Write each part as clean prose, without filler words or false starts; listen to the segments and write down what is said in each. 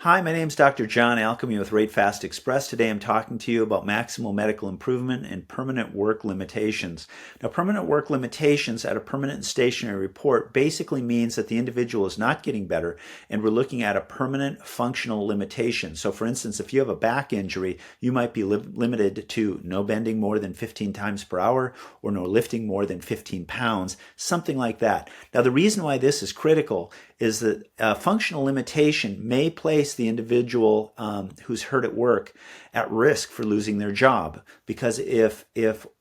Hi, my name is Dr. John Alchemy with Rate Fast Express. Today I'm talking to you about maximal medical improvement and permanent work limitations. Now, permanent work limitations at a permanent and stationary report basically means that the individual is not getting better and we're looking at a permanent functional limitation. So for instance, if you have a back injury, you might be limited to no bending more than 15 times per hour or no lifting more than 15 pounds, something like that. Now, the reason why this is critical is that functional limitation may place the individual who's hurt at work at risk for losing their job, because if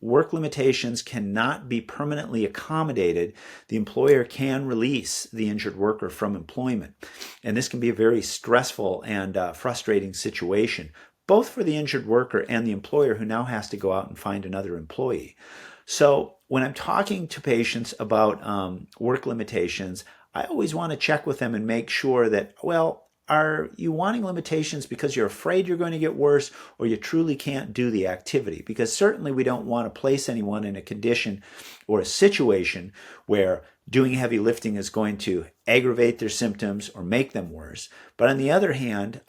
work limitations cannot be permanently accommodated, the employer can release the injured worker from employment. And this can be a very stressful and frustrating situation, both for the injured worker and the employer, who now has to go out and find another employee. So when I'm talking to patients about work limitations, I always want to check with them and make sure that, well, are you wanting limitations because you're afraid you're going to get worse, or you truly can't do the activity? Because certainly we don't want to place anyone in a condition or a situation where doing heavy lifting is going to aggravate their symptoms or make them worse. But on the other hand,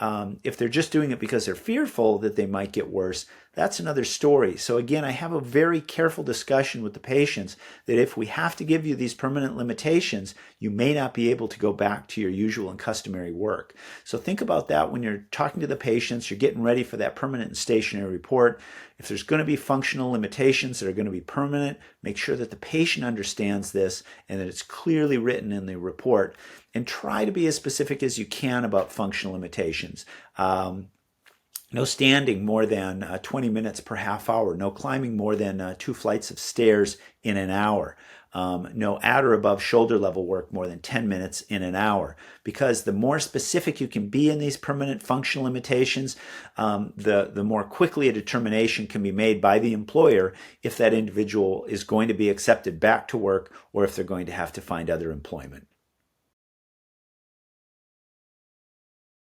if they're just doing it because they're fearful that they might get worse, that's another story. So again, I have a very careful discussion with the patients that if we have to give you these permanent limitations, you may not be able to go back to your usual and customary work. So think about that when you're talking to the patients, you're getting ready for that permanent and stationary report. If there's going to be functional limitations that are going to be permanent, make sure that the patient understands this and that it's clearly written in the report. And try to be as specific as you can about functional limitations. No standing more than 20 minutes per half hour. No climbing more than 2 flights of stairs in an hour. No at or above shoulder level work more than 10 minutes in an hour. Because the more specific you can be in these permanent functional limitations, the more quickly a determination can be made by the employer if that individual is going to be accepted back to work or if they're going to have to find other employment.